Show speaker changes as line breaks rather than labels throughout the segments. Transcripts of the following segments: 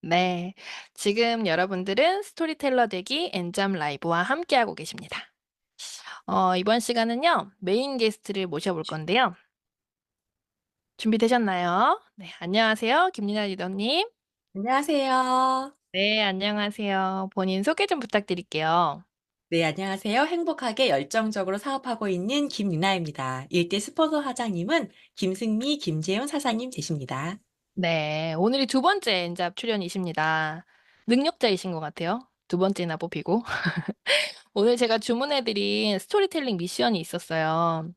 네. 지금 여러분들은 스토리텔러 되기 엔잡 라이브와 함께하고 계십니다. 이번 시간은요, 메인 게스트를 모셔볼 건데요. 준비되셨나요? 네. 안녕하세요. 김리나 리더님.
안녕하세요.
네. 안녕하세요. 본인 소개 좀 부탁드릴게요.
네, 안녕하세요. 행복하게 열정적으로 사업하고 있는 김리나입니다. 일대 스포서 사장님은 김승미, 김재훈 사장님 되십니다.
네. 오늘이 두 번째 엔잡 출연이십니다. 능력자이신 것 같아요. 두 번째나 뽑히고. 오늘 제가 주문해 드린 스토리텔링 미션이 있었어요.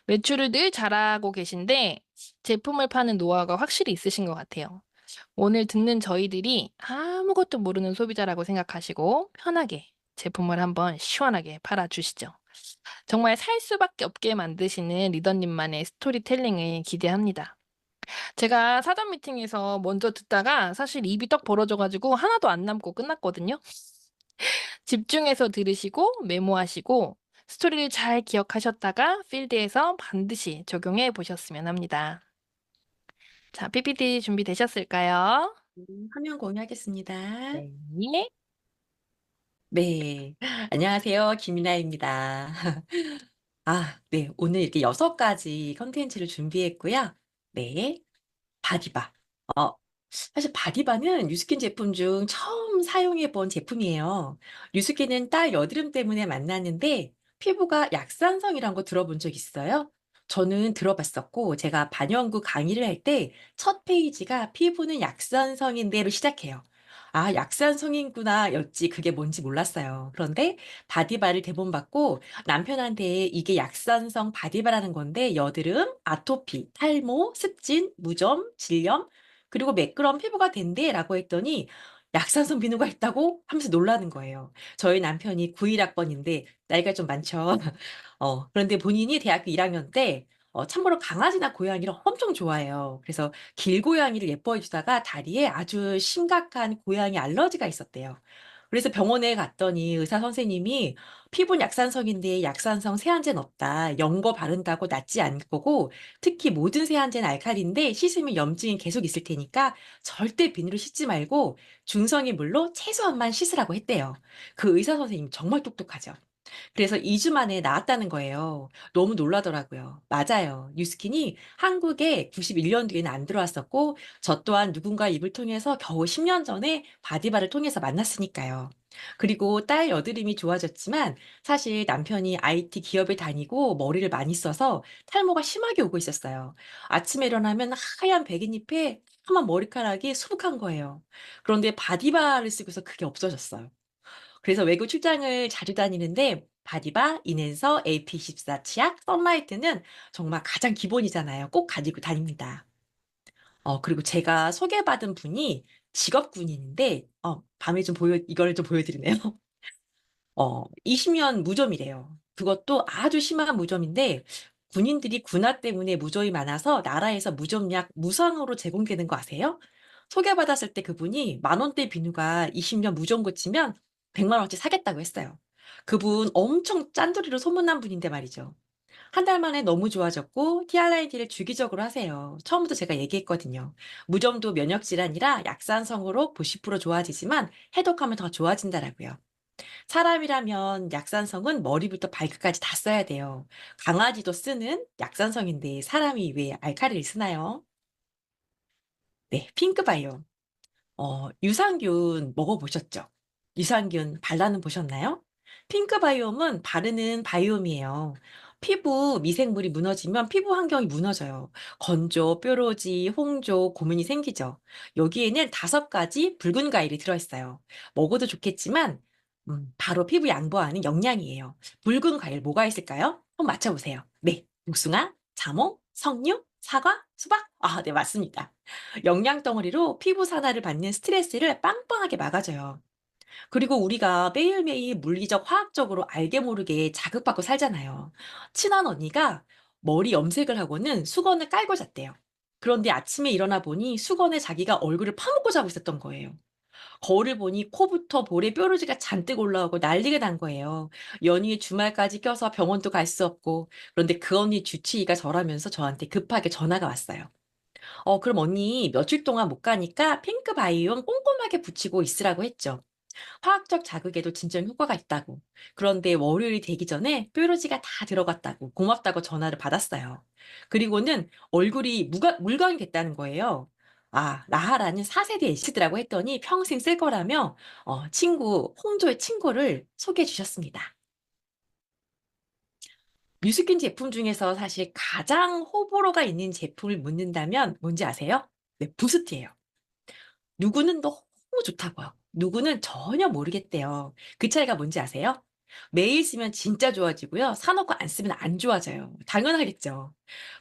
매출을 늘 잘하고 계신데 제품을 파는 노하우가 확실히 있으신 것 같아요. 오늘 듣는 저희들이 아무것도 모르는 소비자라고 생각하시고 편하게 제품을 한번 시원하게 팔아 주시죠. 정말 살 수밖에 없게 만드시는 리더님만의 스토리텔링을 기대합니다. 제가 사전 미팅에서 먼저 듣다가 사실 입이 떡 벌어져 가지고 하나도 안 남고 끝났거든요. 집중해서 들으시고 메모하시고 스토리를 잘 기억하셨다가 필드에서 반드시 적용해 보셨으면 합니다. 자, PPT 준비되셨을까요?
화면 공유하겠습니다.
네.
네. 안녕하세요. 김리나입니다. 네. 오늘 이렇게 6가지 컨텐츠를 준비했고요. 네. 바디바. 어 사실 바디바는 뉴스킨 제품 중 처음 사용해 본 제품이에요. 뉴스킨은 딸 여드름 때문에 만났는데 피부가 약산성이란 거 들어본 적 있어요? 저는 들어봤었고 제가 반영구 강의를 할 때 첫 페이지가 "피부는 약산성인데."로 시작해요. 약산성인구나 였지 그게 뭔지 몰랐어요. 그런데 바디바를 대본받고 남편한테 "이게 약산성 바디바라는 건데 여드름, 아토피, 탈모, 습진, 무좀, 질염 그리고 매끄러운 피부가 된대."라고 했더니 "약산성 비누가 있다고?" 하면서 놀라는 거예요. 저희 남편이 91 학번인데 나이가 좀 많죠. 그런데 본인이 대학교 1 학년 때 참고로 강아지나 고양이를 엄청 좋아해요. 그래서 길고양이를 예뻐해 주다가 다리에 아주 심각한 고양이 알러지가 있었대요. 그래서 병원에 갔더니 의사 선생님이 "피부는 약산성인데 약산성 세안제는 없다. 연 거 바른다고 낫지 않을 거고 특히 모든 세안제는 알칼리인데 씻으면 염증이 계속 있을 테니까 절대 비누로 씻지 말고 중성인 물로 최소한만 씻으라고 했대요. 그 의사 선생님 정말 똑똑하죠. 그래서 2주 만에 나았다는 거예요. 너무 놀라더라고요. 맞아요. 뉴스킨이 한국에 91 년도에는 안 들어왔었고 저 또한 누군가 입을 통해서 겨우 10년 전에 바디바를 통해서 만났으니까요. 그리고 딸 여드름이 좋아졌지만 사실 남편이 IT 기업에 다니고 머리를 많이 써서 탈모가 심하게 오고 있었어요. 아침에 일어나면 하얀 백인잎에 까만 머리카락이 수북한 거예요. 그런데 바디바를 쓰고서 그게 없어졌어요. 그래서 외국 출장을 자주 다니는데 바디바, 인앤서, AP14 치약, 선라이트는 정말 가장 기본이잖아요. 꼭 가지고 다닙니다. 그리고 제가 소개받은 분이 직업 군인인데 밤에 좀 보여 이거를 좀 보여드리네요. 20년 무좀이래요. 그것도 아주 심한 무좀인데 군인들이 군화 때문에 무좀이 많아서 나라에서 무좀약 무상으로 제공되는 거 아세요? 소개받았을 때 그분이 만 원대 비누가 20년 무좀 고치면 100만 원어치 사겠다고 했어요. 그분 엄청 짠돌이로 소문난 분인데 말이죠. 한 달 만에 너무 좋아졌고 TRID를 주기적으로 하세요. 처음부터 제가 얘기했거든요. 무좀도 면역 질환이라 약산성으로 90% 좋아지지만 해독하면 더 좋아진다라고요. 사람이라면 약산성은 머리부터 발끝까지 다 써야 돼요. 강아지도 쓰는 약산성인데 사람이 왜 알칼리를 쓰나요? 네, 핑크바이옴. 유산균 먹어 보셨죠? 유산균 발라는 보셨나요? 핑크바이옴은 바르는 바이옴이에요. 피부 미생물이 무너지면 피부 환경이 무너져요. 건조, 뾰루지, 홍조, 고문이 생기죠. 여기에는 5가지 붉은 과일이 들어있어요. 먹어도 좋겠지만 바로 피부 양보하는 영양이에요. 붉은 과일 뭐가 있을까요? 한번 맞춰보세요. 네. 복숭아, 자몽, 석류, 사과, 수박? 네, 맞습니다. 영양 덩어리로 피부 산화를 받는 스트레스를 빵빵하게 막아줘요. 그리고 우리가 매일매일 물리적, 화학적으로 알게 모르게 자극받고 살잖아요. 친한 언니가 머리 염색을 하고는 수건을 깔고 잤대요. 그런데 아침에 일어나 보니 수건에 자기가 얼굴을 파묻고 자고 있었던 거예요. 거울을 보니 코부터 볼에 뾰루지가 잔뜩 올라오고 난리가 난 거예요. 연휴에 주말까지 껴서 병원도 갈 수 없고. 그런데 그 언니 주치의가 저라면서 저한테 급하게 전화가 왔어요. 그럼 언니 며칠 동안 못 가니까 핑크 바이옴 꼼꼼하게 붙이고 있으라고 했죠. 화학적 자극에도 진정 효과가 있다고. 그런데 월요일이 되기 전에 뾰루지가 다 들어갔다고 고맙다고 전화를 받았어요. 그리고는 얼굴이 물광이 됐다는 거예요. 아, 라하라는 4세대 에시드라고 했더니 평생 쓸 거라며 홍조의 친구를 소개해 주셨습니다. 뉴스킨 제품 중에서 사실 가장 호불호가 있는 제품을 묻는다면 뭔지 아세요? 네, 부스트예요. 누구는 너무 좋다고요. 누구는 전혀 모르겠대요. 그 차이가 뭔지 아세요? 매일 쓰면 진짜 좋아지고요. 사 놓고 안 쓰면 안 좋아져요. 당연하겠죠.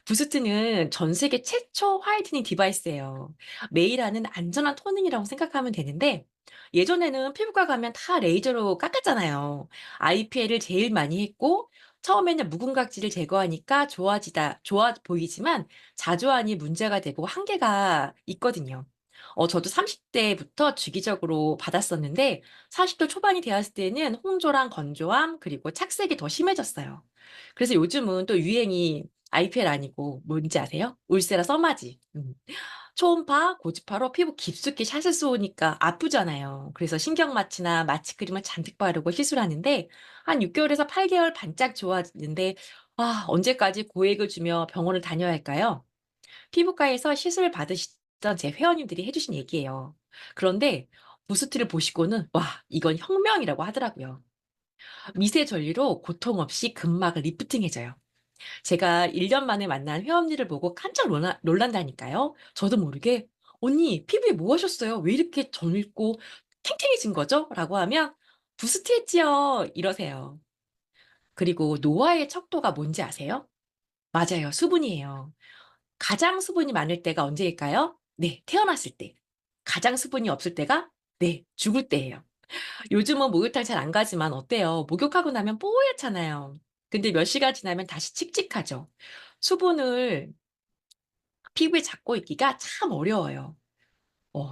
부스트는 전 세계 최초 화이트닝 디바이스예요. 매일 하는 안전한 토닝이라고 생각하면 되는데 예전에는 피부과 가면 다 레이저로 깎았잖아요. IPL을 제일 많이 했고 처음에는 묵은 각질을 제거하니까 좋아 보이지만 자주 하니 문제가 되고 한계가 있거든요. 저도 30 대부터 주기적으로 받았었는데 40대 초반이 되었을 때는 홍조랑 건조함 그리고 착색이 더 심해졌어요. 그래서 요즘은 또 유행이 IPL 아니고 뭔지 아세요? 울세라 써마지. 초음파, 고주파로 피부 깊숙이 샷을 쏘니까 아프잖아요. 그래서 신경마취나 마취 크림을 잔뜩 바르고 시술하는데 한 6개월에서 8개월 반짝 좋아지는데 언제까지 고액을 주며 병원을 다녀야 할까요? 피부과에서 시술 받으시던 제 회원님들이 해 주신 얘기예요. 그런데 부스트를 보시고는 "와 이건 혁명이라고." 하더라고요. 미세 전류로 고통 없이 근막을 리프팅해 줘요. 제가 1년 만에 만난 회원님을 보고 깜짝 놀란다니까요. 저도 모르게 "언니 피부에 뭐 하셨어요? 왜 이렇게 젊고 탱탱해진 거죠?" 라고 하면 "부스트 했지요." 이러세요. 그리고 노화의 척도가 뭔지 아세요? 맞아요. 수분이에요. 가장 수분이 많을 때가 언제일까요? 네, 태어났을 때. 가장 수분이 없을 때가 네, 죽을 때예요. 요즘은 목욕탕 잘 안 가지만 어때요? 목욕하고 나면 뽀얗잖아요. 근데 몇 시간 지나면 다시 칙칙하죠. 수분을 피부에 잡고 있기가 참 어려워요.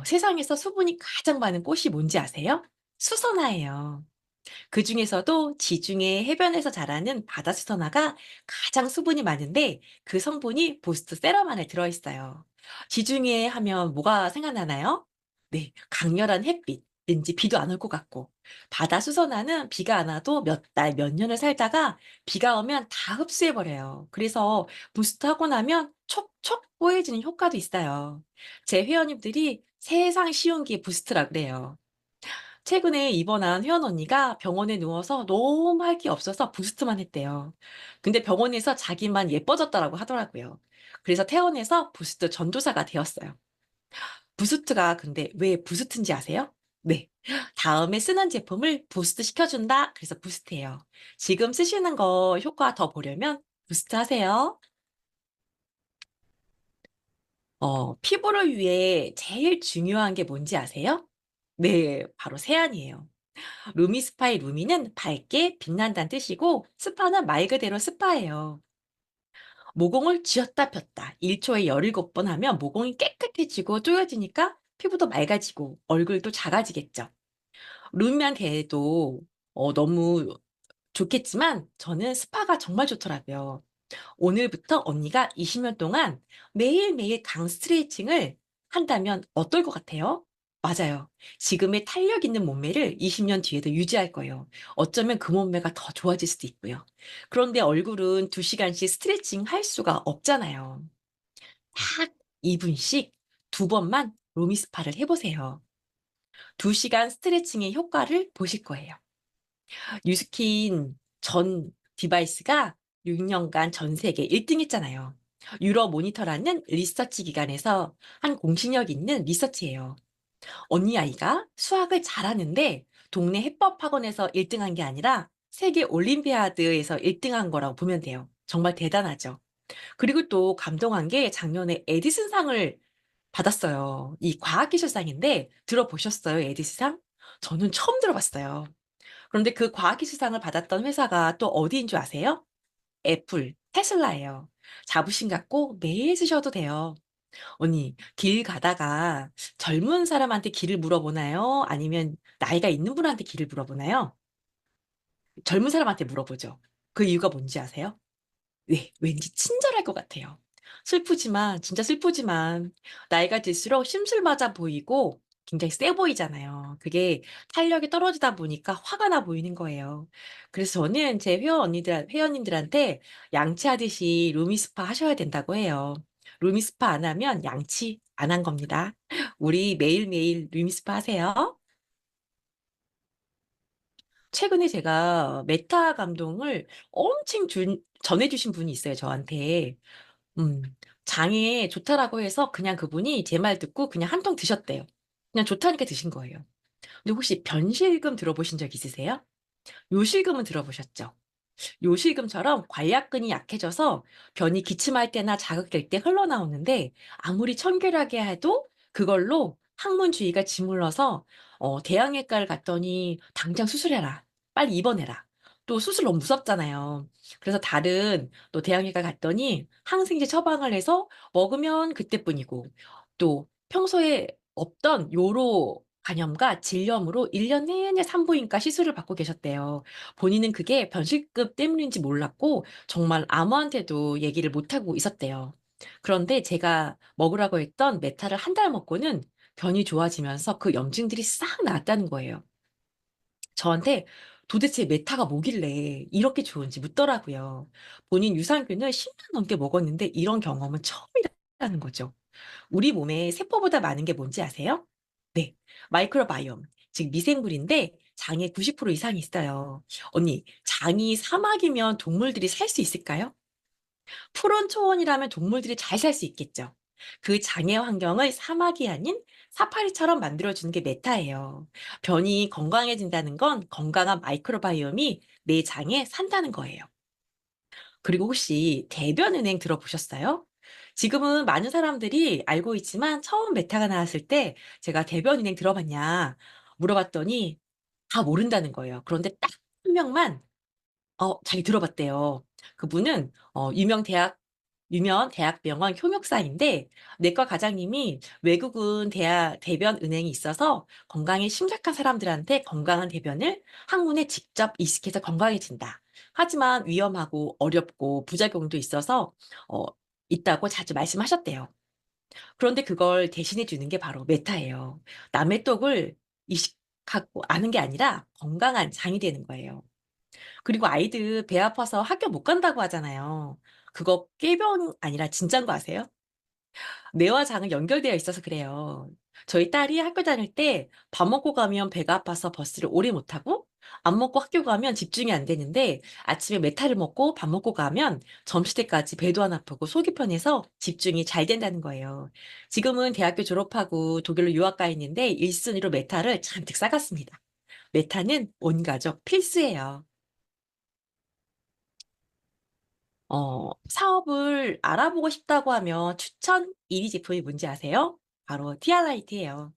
세상에서 수분이 가장 많은 꽃이 뭔지 아세요? 수선화예요. 그중에서도 지중해 해변에서 자라는 바다 수선화가 가장 수분이 많은데 그 성분이 보스트 세럼 안에 들어있어요. 지중해 하면 뭐가 생각나나요? 네, 강렬한 햇빛. 왠지 비도 안 올 것 같고. 바다 수선화는 비가 안 와도 몇 달, 몇 년을 살다가 비가 오면 다 흡수해버려요. 그래서 부스트 하고 나면 촉촉 뽀얘지는 효과도 있어요. 제 회원님들이 세상 쉬운 게 부스트라 그래요. 최근에 입원한 회원 언니가 병원에 누워서 너무 할 게 없어서 부스트만 했대요. 근데 병원에서 자기만 예뻐졌다라고 하더라고요. 그래서 퇴원해서 부스트 전도사가 되었어요. 부스트가 근데 왜 부스트인지 아세요? 네. 다음에 쓰는 제품을 부스트 시켜준다. 그래서 부스트예요. 지금 쓰시는 거 효과 더 보려면 부스트 하세요. 피부를 위해 제일 중요한 게 뭔지 아세요? 네, 바로 세안이에요. 루미 스파의 루미는 밝게 빛난다는 뜻이고 스파는 말 그대로 스파예요. 모공을 쥐었다 폈다 1초에 17번 하면 모공이 깨끗해지고 쪼여지니까 피부도 맑아지고 얼굴도 작아지겠죠. 루미만 대해도 너무 좋겠지만 저는 스파가 정말 좋더라고요. 오늘부터 언니가 20년 동안 매일매일 강 스트레칭을 한다면 어떨 것 같아요? 맞아요. 지금의 탄력 있는 몸매를 20년 뒤에도 유지할 거예요. 어쩌면 그 몸매가 더 좋아질 수도 있고요. 그런데 얼굴은 2시간씩 스트레칭 할 수가 없잖아요. 딱 2분씩 2번만 로미스파를 해보세요. 2시간 스트레칭의 효과를 보실 거예요. 뉴스킨 전 디바이스가 6년간 전 세계 1등 했잖아요. 유러 모니터라는 리서치 기관에서 한 공신력 있는 리서치예요. 언니 아이가 수학을 잘하는데 동네 해법 학원에서 1등한 게 아니라 세계 올림피아드에서 1등한 거라고 보면 돼요. 정말 대단하죠. 그리고 또 감동한 게 작년에 에디슨상을 받았어요. 이 과학기술상인데 들어보셨어요, 에디슨상? 저는 처음 들어봤어요. 그런데 그 과학기술상을 받았던 회사가 또 어디인 줄 아세요? 애플, 테슬라예요. 자부심 갖고 매일 쓰셔도 돼요. 언니, 길 가다가 젊은 사람한테 길을 물어보나요? 아니면 나이가 있는 분한테 길을 물어보나요? 젊은 사람한테 물어보죠. 그 이유가 뭔지 아세요? 네, 왠지 친절할 것 같아요. 슬프지만 진짜 슬프지만 나이가 들수록 심술맞아 보이고 굉장히 세 보이잖아요. 그게 탄력이 떨어지다 보니까 화가 나 보이는 거예요. 그래서 저는 제 회원님들한테 양치하듯이 루미 스파 하셔야 된다고 해요. 루미 스파 안 하면 양치 안 한 겁니다. 우리 매일매일 루미 스파 하세요. 최근에 제가 메타 감동을 엄청 전해 주신 분이 있어요, 저한테. 음. 장에 좋다라고 해서 그냥 그분이 제 말 듣고 그냥 한 통 드셨대요. 그냥 좋다니까 드신 거예요. 근데 혹시 변실금 들어보신 적 있으세요? 요실금은 들어보셨죠? 요실금처럼 관략근이 약해져서 변이 기침할 때나 자극될 때 흘러나오는데 아무리 청결하게 해도 그걸로 항문 주위가 짓물러서 대형외과를 갔더니 "당장 수술해라. 빨리 입원해라." 또 수술 너무 무섭잖아요. 그래서 다른 또 대형외과 갔더니 항생제 처방을 해서 먹으면 그때뿐이고 또 평소에 없던 요로 간염과 질염으로 1년 내내 산부인과 시술을 받고 계셨대요. 본인은 그게 변실급 때문인지 몰랐고 정말 아무한테도 얘기를 못 하고 있었대요. 그런데 제가 먹으라고 했던 메타를 한 달 먹고는 변이 좋아지면서 그 염증들이 싹 나았다는 거예요. 저한테 도대체 메타가 뭐길래 이렇게 좋은지 묻더라고요. 본인 유산균을 10년 넘게 먹었는데 이런 경험은 처음이라는 거죠. 우리 몸에 세포보다 많은 게 뭔지 아세요? 네. 마이크로바이옴, 즉 미생물인데 장에 90% 이상이 있어요. 언니, 장이 사막이면 동물들이 살 수 있을까요? 푸른 초원이라면 동물들이 잘 살 수 있겠죠. 그 장의 환경을 사막이 아닌 사파리처럼 만들어주는 게 메타예요. 변이 건강해진다는 건 건강한 마이크로바이옴이 내 장에 산다는 거예요. 그리고 혹시 대변은행 들어보셨어요? 지금은 많은 사람들이 알고 있지만 처음 메타가 나왔을 때 제가 "대변은행 들어봤냐?" 물어봤더니 다 모른다는 거예요. 그런데 딱 한 명만 자기 들어봤대요. 그분은 유명 대학병원 효력사인데 내과 과장님이 "외국은 대변은행이 있어서 건강에 심각한 사람들한테 건강한 대변을 항문에 직접 이식해서 건강해진다. 하지만 위험하고 어렵고 부작용도 어 있다고 자주 말씀하셨대요. 그런데 그걸 대신해 주는 게 바로 메타예요. 남의 떡을 이식하고 아는 게 아니라 건강한 장이 되는 거예요. 그리고 아이들 배 아파서 학교 못 간다고 하잖아요. 그거 꾀병 아니라 진짠 거 아세요? 뇌와 장은 연결되어 있어서 그래요. 저희 딸이 학교 다닐 때 밥 먹고 가면 배가 아파서 버스를 오래 못 타고 안 먹고 학교 가면 집중이 안 되는데 아침에 메타를 먹고 밥 먹고 가면 점심때까지 배도 안 아프고 속이 편해서 집중이 잘 된다는 거예요. 지금은 대학교 졸업하고 독일로 유학 가 있는데 1 순위로 메타를 잔뜩 싸 갔습니다. 메타는 온 가족 필수예요. 사업을 알아보고 싶다고 하면 추천 1위 제품이 뭔지 아세요? 바로 티알라이트예요.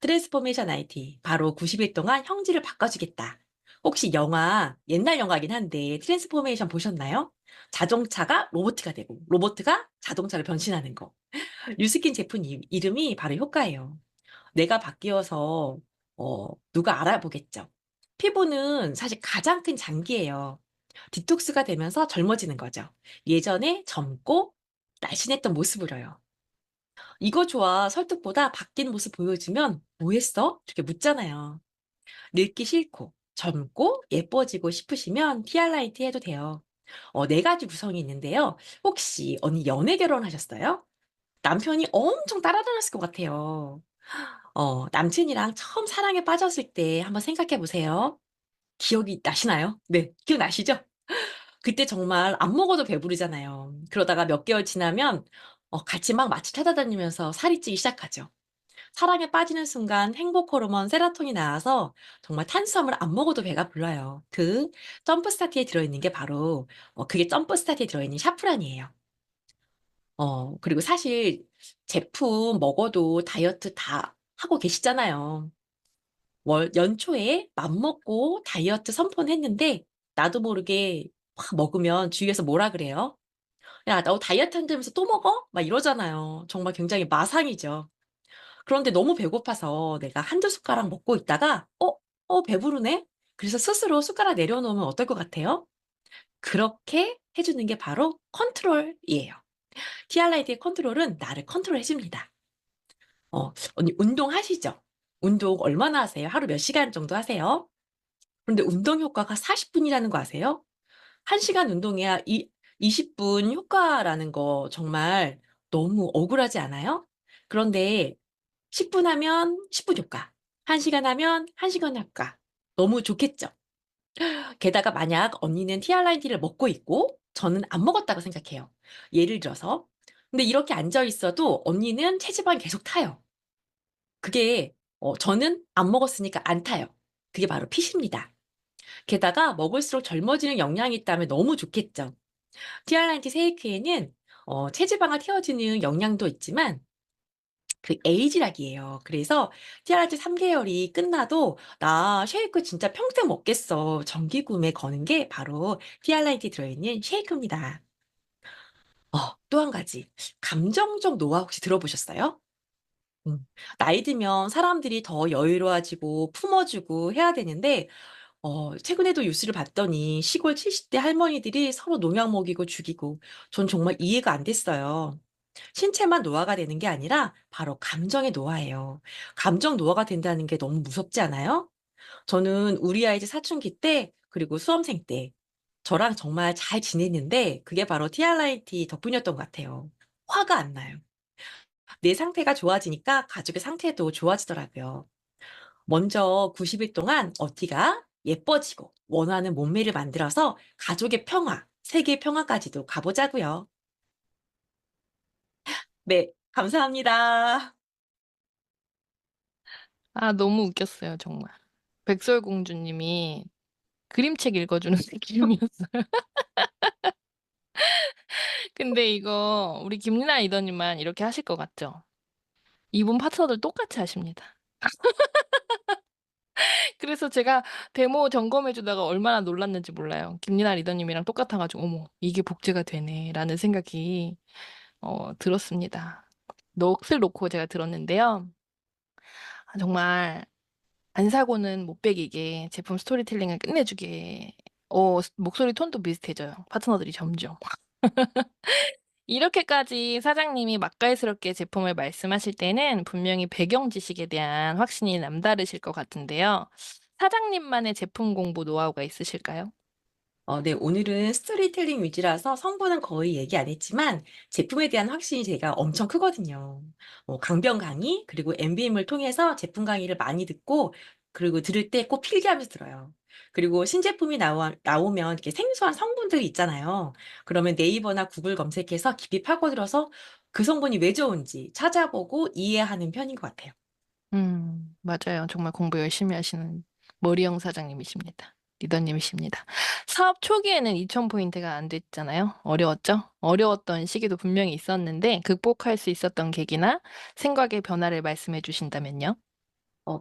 트랜스포메이션 IT. 바로 90일 동안 형질을 바꿔주겠다. 혹시 영화, 옛날 영화긴 한데 트랜스포메이션 보셨나요? 자동차가 로보트가 되고 로보트가 자동차로 변신하는 거. 뉴스킨 제품 이름이 바로 효과예요. 내가 바뀌어서 누가 알아보겠죠. 피부는 사실 가장 큰 장기예요. 디톡스가 되면서 젊어지는 거죠. 예전에 젊고 날씬했던 모습으로요. "이거 좋아." 설득보다 바뀐 모습 보여주면 "뭐 했어?" 이렇게 묻잖아요. 늙기 싫고 젊고 예뻐지고 싶으시면 티알라이트 해도 돼요. 4 가지 구성이 있는데요. 혹시 언니 연애 결혼하셨어요? 남편이 엄청 따라다녔을 것 같아요. 남친이랑 처음 사랑에 빠졌을 때 한번 생각해 보세요. 기억이 나시나요? 네. 기억나시죠? 그때 정말 안 먹어도 배부르잖아요. 그러다가 몇 개월 지나면 같이 막 맛집 찾아다니면서 살이 찌기 시작하죠. 사랑에 빠지는 순간 행복 호르몬 세로토닌이 나와서 정말 탄수화물 안 먹어도 배가 불러요. 그 점프 스타트에 들어있는 게 바로 그게 점프 스타트에 들어있는 샤프란이에요. 그리고 사실 제품 먹어도 다이어트 다 하고 계시잖아요. 연초에 맘먹고 다이어트 선포했는데 나도 모르게 막 먹으면 주위에서 뭐라 그래요? "야 너 다이어트 한다면서 또 먹어?" 막 이러잖아요. 정말 굉장히 마상이죠. 그런데 너무 배고파서 내가 한두 숟가락 먹고 있다가 배부르네?' 그래서 스스로 숟가락 내려놓으면 어떨 것 같아요? 그렇게 해 주는 게 바로 컨트롤이에요. TRID의 컨트롤은 나를 컨트롤해 줍니다. 언니 운동하시죠? 운동 얼마나 하세요? 하루 몇 시간 정도 하세요? 그런데 운동 효과가 40 분이라는 거 아세요? 1 시간 운동해야 20분 효과라는 거 정말 너무 억울하지 않아요? 그런데 10분 하면 10분 효과, 1 시간 하면 1 시간 효과. 너무 좋겠죠? 게다가 만약 언니는 TRID를 먹고 있고 저는 안 먹었다고 생각해요. 예를 들어서. 근데 이렇게 앉아 있어도 언니는 체지방이 계속 타요. 그게 저는 안 먹었으니까 안 타요. 그게 바로 핏입니다. 게다가 먹을수록 젊어지는 영향이 있다면 너무 좋겠죠. TRID 쉐이크에는 체지방을 태워주는 영양도 있지만 그 에이지락이에요. 그래서 TRID 3 개월이 끝나도 '나 쉐이크 진짜 평생 먹겠어.' 정기 구매 거는 게 바로 TRID 들어있는 쉐이크입니다. 또 한 가지. 감정적 노화 혹시 들어보셨어요? 음. 나이 들면 사람들이 더 여유로워지고 품어 주고 해야 되는데 최근에도 뉴스를 봤더니 시골 70대 할머니들이 서로 농약 먹이고 죽이고 전 정말 이해가 안 됐어요. 신체만 노화가 되는 게 아니라 바로 감정의 노화예요. 감정 노화가 된다는 게 너무 무섭지 않아요? 저는 우리 아이 사춘기 때 그리고 수험생 때 저랑 정말 잘 지냈는데 그게 바로 TRIT 덕분이었던 것 같아요. 화가 안 나요. 내 상태가 좋아지니까 가족의 상태도 좋아지더라고요. 먼저 90일 동안 어티가 예뻐지고 원하는 몸매를 만들어서 가족의 평화, 세계 평화까지도 가보자고요. 네, 감사합니다.
아 너무 웃겼어요 정말. 백설공주님이 그림책 읽어주는 느낌이었어요. 근데 이거 우리 김리나 리더님만 이렇게 하실 것 같죠? 이분 파트너들 똑같이 하십니다. 그래서 제가 데모 점검해 주다가 얼마나 놀랐는지 몰라요. 김리나 리더님이랑 똑같아 가지고 '어머 이게 복제가 되네.'라는 생각이 들었습니다. 넋을 놓고 제가 들었는데요. 아 정말 안 사고는 못 배기게 제품 스토리텔링을 끝내주게 목소리 톤도 비슷해져요, 파트너들이 점점. 이렇게까지 사장님이 맛깔스럽게 제품을 말씀하실 때는 분명히 배경 지식에 대한 확신이 남다르실 것 같은데요. 사장님만의 제품 공부 노하우가 있으실까요?
네. 오늘은 스토리텔링 위주라서 성분은 거의 얘기 안 했지만 제품에 대한 확신이 제가 엄청 크거든요. 강변 강의 그리고 MBM을 통해서 제품 강의를 많이 듣고 그리고 들을 때 꼭 필기하면서 들어요. 그리고 신제품이 나오면 이렇게 생소한 성분들이 있잖아요. 그러면 네이버나 구글 검색해서 깊이 파고들어서 그 성분이 왜 좋은지 찾아보고 이해하는 편인 것 같아요.
맞아요. 정말 공부 열심히 하시는 머리형 사장님이십니다. 리더님이십니다. 사업 초기에는 2,000 포인트가 안 됐잖아요. 어려웠죠? 어려웠던 시기도 분명히 있었는데 극복할 수 있었던 계기나 생각의 변화를 말씀해 주신다면요?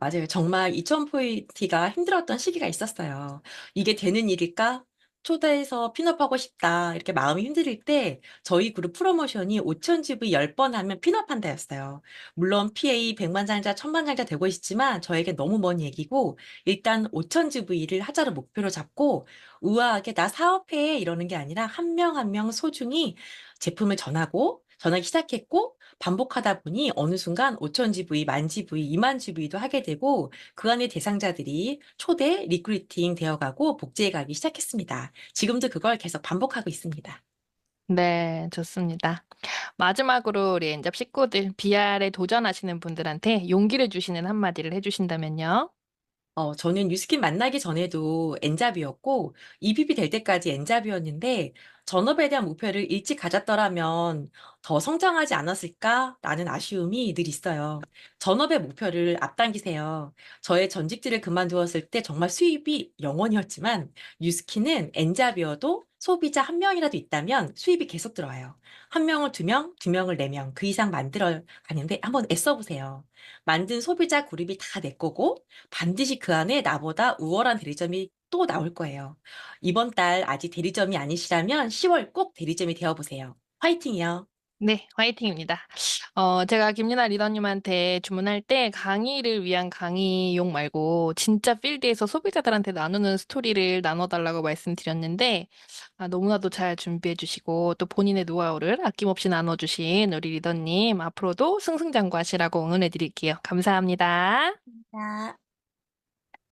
맞아요. 정말 2,000 포인트가 힘들었던 시기가 있었어요. '이게 되는 일일까? 초대해서 핀업하고 싶다.' 이렇게 마음이 힘들 때 저희 그룹 프로모션이 5,000 GV 10번 하면 핀업한다였어요. 물론 PA 1 0 0 장자, 1,000만 장자 되고 싶지만 저에겐 너무 먼 얘기고 일단 5,000 GV를 하자를 목표로 잡고 우아하게 "나 사업해." 이러는 게 아니라 한 명 한 명 소중히 제품을 전하기 시작했고 반복하다 보니 어느 순간 5,000 GV, 10,000 GV, 20,000 GV도 하게 되고 그 안에 대상자들이 초대 리크루팅 되어 가고 복지해 가기 시작했습니다. 지금도 그걸 계속 반복하고 있습니다.
네, 좋습니다. 마지막으로 우리 엔잡 식구들 BR에 도전하시는 분들한테 용기를 주시는 한마디를 해 주신다면요?
저는 뉴스킨 만나기 전에도 엔잡이었고 EPP 될 때까지 엔잡이었는데 '전업에 대한 목표를 일찍 가졌더라면 더 성장하지 않았을까?'라는 아쉬움이 늘 있어요. 전업의 목표를 앞당기세요. 저의 전직들을 그만두었을 때 정말 수입이 0 원이었지만 뉴스킨은 엔잡이어도 소비자 한 명이라도 있다면 수입이 계속 들어와요. 한 명을 2 명, 2 명을 4명 그 이상 만들어 가는데 한번 애써 보세요. 만든 소비자 그룹이 다 내 거고 반드시 그 안에 나보다 우월한 대리점이 또 나올 거예요. 이번 달 아직 대리점이 아니시라면 10월 꼭 대리점이 되어 보세요. 화이팅이요.
네, 화이팅입니다. 제가 김유나 리더님한테 주문할 때 강의를 위한 강의용 말고 진짜 필드에서 소비자들한테 나누는 스토리를 나눠달라고 말씀드렸는데, 너무나도 잘 준비해 주시고 또 본인의 노하우를 아낌없이 나눠주신 우리 리더님 앞으로도 승승장구하시라고 응원해 드릴게요. 감사합니다.
아.